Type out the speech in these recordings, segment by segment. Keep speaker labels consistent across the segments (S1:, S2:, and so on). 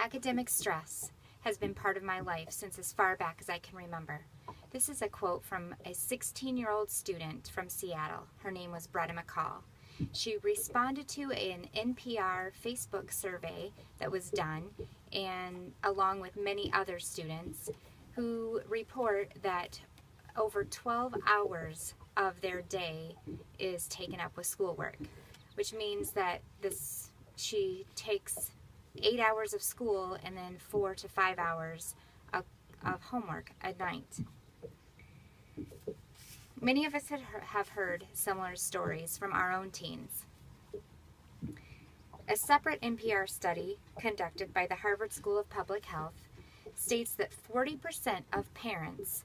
S1: Academic stress has been part of my life since as far back as I can remember. This is a quote from a 16-year-old student from Seattle. Her name was Bretta McCall. She responded to an NPR Facebook survey that was done, and along with many other students who report that over 12 hours of their day is taken up with schoolwork, which means that she takes 8 hours of school and then 4 to 5 hours of homework at night. Many of us have heard similar stories from our own teens. A separate NPR study conducted by the Harvard School of Public Health states that 40% of parents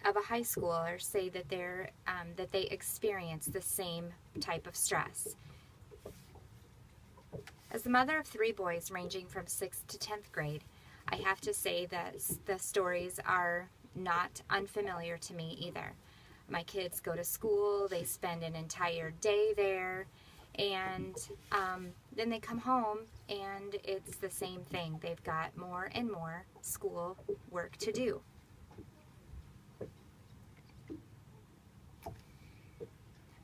S1: of a high schooler say that they experience the same type of stress. As the mother of 3 boys ranging from 6th to 10th grade, I have to say that the stories are not unfamiliar to me either. My kids go to school, they spend an entire day there, and then they come home and it's the same thing. They've got more and more school work to do.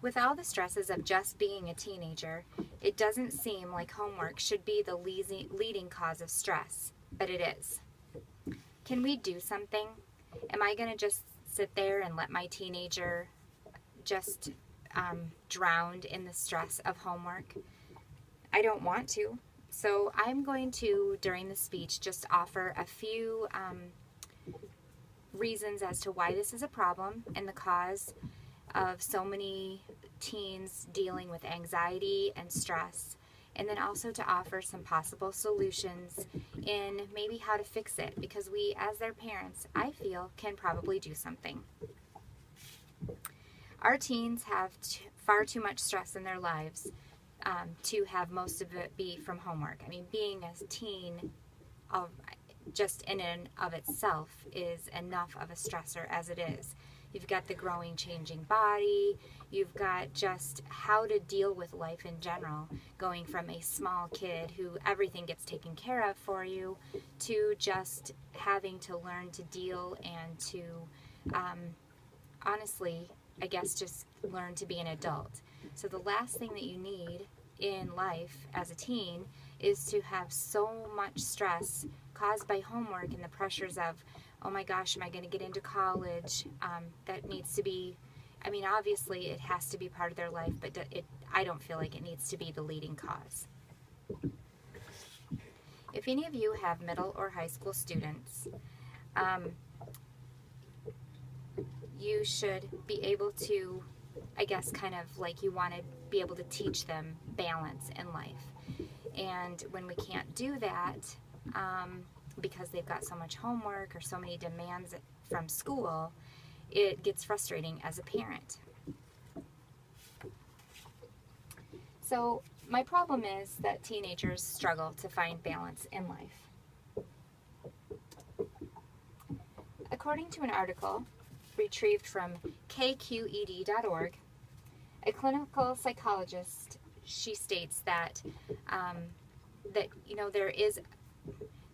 S1: With all the stresses of just being a teenager, it doesn't seem like homework should be the leading cause of stress, but it is. Can we do something? Am I going to just sit there and let my teenager just drown in the stress of homework? I don't want to. So I'm going to, during the speech, just offer a few reasons as to why this is a problem and the cause of so many teens dealing with anxiety and stress, and then also to offer some possible solutions in maybe how to fix it, because we, as their parents, I feel, can probably do something. Our teens have far too much stress in their lives to have most of it be from homework. I mean, being a teen just in and of itself is enough of a stressor as it is. You've got the growing, changing body. You've got just how to deal with life in general, going from a small kid who everything gets taken care of for you to just having to learn to deal and to, honestly, I guess just learn to be an adult. So the last thing that you need in life as a teen is to have so much stress caused by homework and the pressures of, oh my gosh, am I going to get into college? That needs to be, I mean, obviously it has to be part of their life, but I don't feel like it needs to be the leading cause. If any of you have middle or high school students, you should be able to, I guess, kind of like you want to be able to teach them balance in life. And when we can't do that, because they've got so much homework or so many demands from school, it gets frustrating as a parent. So my problem is that teenagers struggle to find balance in life. According to an article retrieved from kqed.org, a clinical psychologist, she states that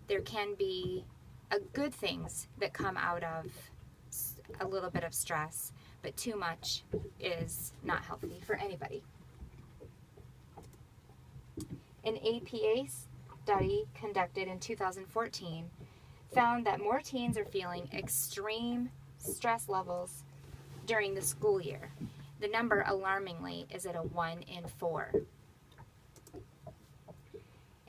S1: there can be good things that come out of a little bit of stress, but too much is not healthy for anybody. An APA study conducted in 2014 found that more teens are feeling extreme stress levels during the school year. The number, alarmingly, is at a 1 in 4.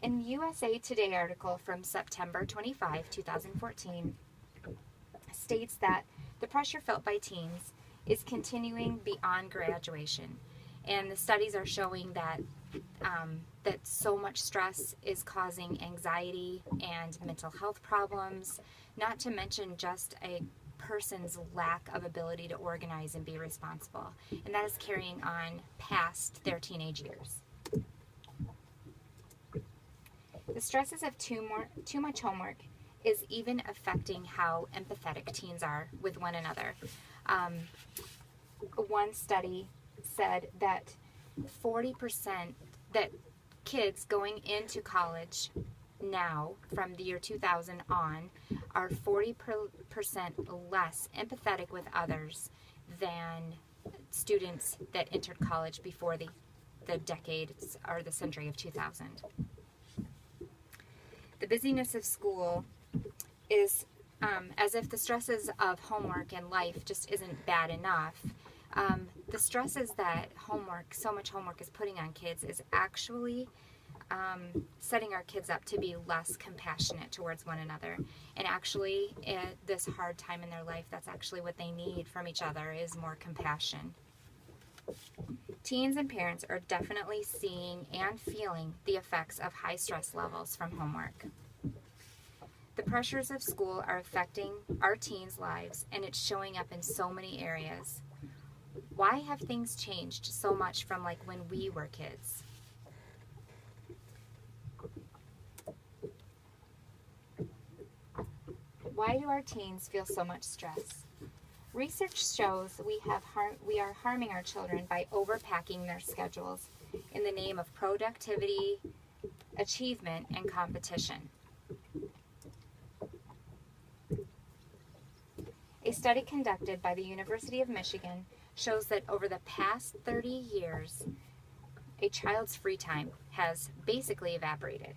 S1: In USA Today article from September 25, 2014, states that the pressure felt by teens is continuing beyond graduation, and the studies are showing that that so much stress is causing anxiety and mental health problems, not to mention just a person's lack of ability to organize and be responsible, and that is carrying on past their teenage years. The stresses of too much homework is even affecting how empathetic teens are with one another. One study said that 40% that kids going into college now, from the year 2000 on, are 40% less empathetic with others than students that entered college before the decades or the century of 2000. The busyness of school is as if the stresses of homework and life just isn't bad enough. The stresses that so much homework is putting on kids is actually setting our kids up to be less compassionate towards one another. And actually, at this hard time in their life, that's actually what they need from each other, is more compassion. Teens and parents are definitely seeing and feeling the effects of high stress levels from homework. The pressures of school are affecting our teens' lives, and it's showing up in so many areas. Why have things changed so much from like when we were kids? Why do our teens feel so much stress? Research shows we are harming our children by overpacking their schedules in the name of productivity, achievement, and competition. A study conducted by the University of Michigan shows that over the past 30 years, a child's free time has basically evaporated.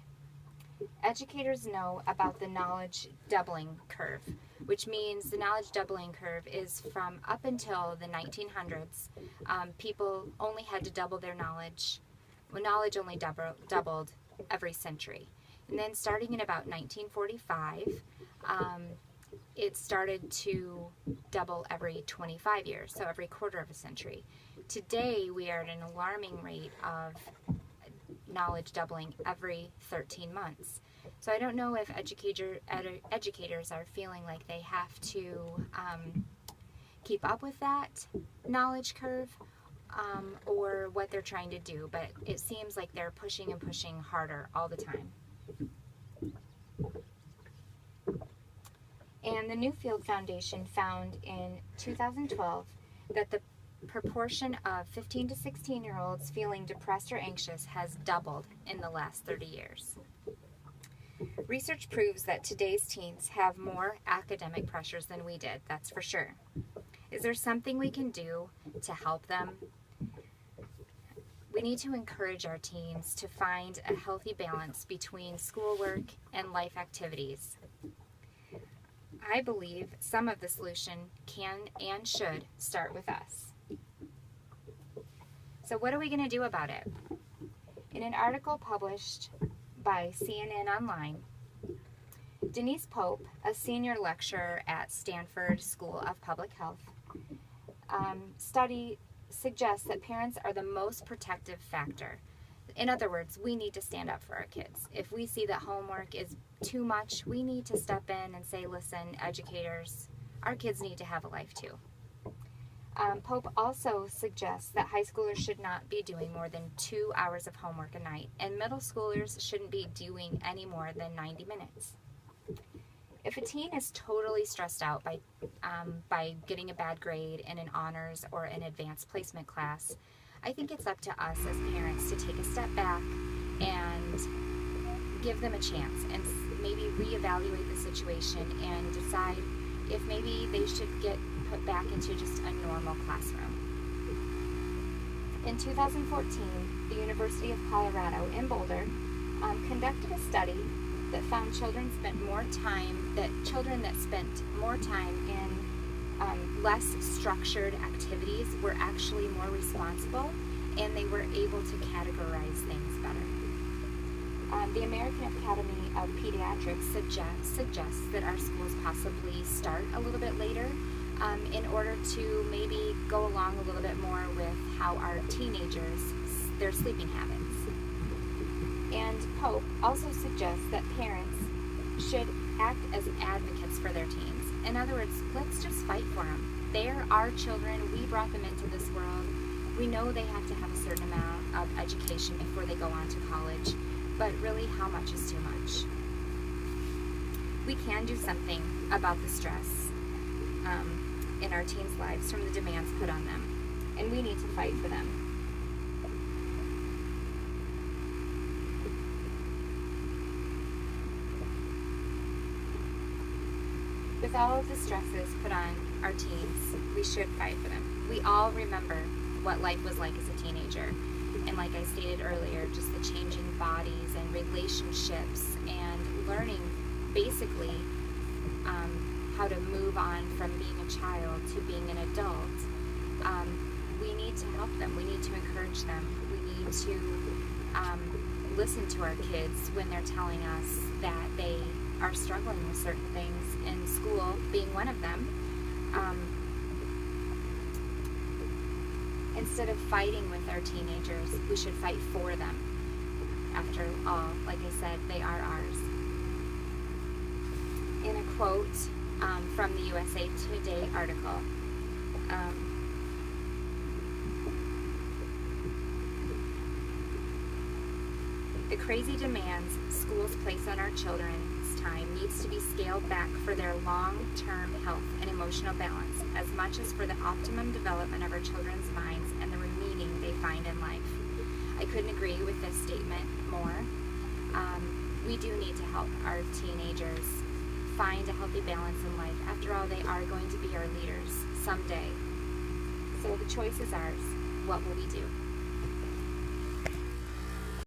S1: Educators know about the knowledge doubling curve, which means the knowledge doubling curve is from up until the 1900s. People only had to double their knowledge. Well, knowledge only doubled every century. And then starting in about 1945, it started to double every 25 years, so every quarter of a century. Today, we are at an alarming rate of knowledge doubling every 13 months. So I don't know if educators are feeling like they have to keep up with that knowledge curve or what they're trying to do, but it seems like they're pushing and pushing harder all the time. And the Newfield Foundation found in 2012 that the proportion of 15 to 16-year-olds feeling depressed or anxious has doubled in the last 30 years. Research proves that today's teens have more academic pressures than we did, that's for sure. Is there something we can do to help them? We need to encourage our teens to find a healthy balance between schoolwork and life activities. I believe some of the solution can and should start with us. So what are we going to do about it? In an article published by CNN Online, Denise Pope, a senior lecturer at Stanford School of Public Health, study suggests that parents are the most protective factor. In other words, we need to stand up for our kids. If we see that homework is too much, we need to step in and say, listen, educators, our kids need to have a life too. Pope also suggests that high schoolers should not be doing more than 2 hours of homework a night, and middle schoolers shouldn't be doing any more than 90 minutes. If a teen is totally stressed out by getting a bad grade in an honors or an advanced placement class, I think it's up to us as parents to take a step back and give them a chance and maybe reevaluate the situation and decide if maybe they should get put back into just a normal classroom. In 2014, the University of Colorado in Boulder conducted a study that found children that spent more time in less structured activities were actually more responsible, and they were able to categorize things better. The American Academy of Pediatrics suggests that our schools possibly start a little bit later in order to maybe go along a little bit more with how our teenagers, their sleeping habits. And Pope also suggests that parents should act as advocates for their teens. In other words, let's just fight for them. They're our children. We brought them into this world. We know they have to have a certain amount of education before they go on to college, but really, how much is too much? We can do something about the stress in our teens' lives from the demands put on them, and we need to fight for them. With all of the stresses put on our teens, we should fight for them. We all remember what life was like as a teenager. And like I stated earlier, just the changing bodies and relationships and learning basically how to move on from being a child to being an adult. We need to help them. We need to encourage them. We need to listen to our kids when they're telling us that they are struggling with certain things, in school being one of them. Instead of fighting with our teenagers, we should fight for them. After all, like I said, they are ours. In a quote from the USA Today article, the crazy demands schools place on our children's time needs to be scaled back for their long-term health and emotional balance, as much as for the optimum development of our children's minds and the meaning they find in life. I couldn't agree with this statement more. We do need to help our teenagers find a healthy balance in life. After all, they are going to be our leaders someday. So the choice is ours. What will we do?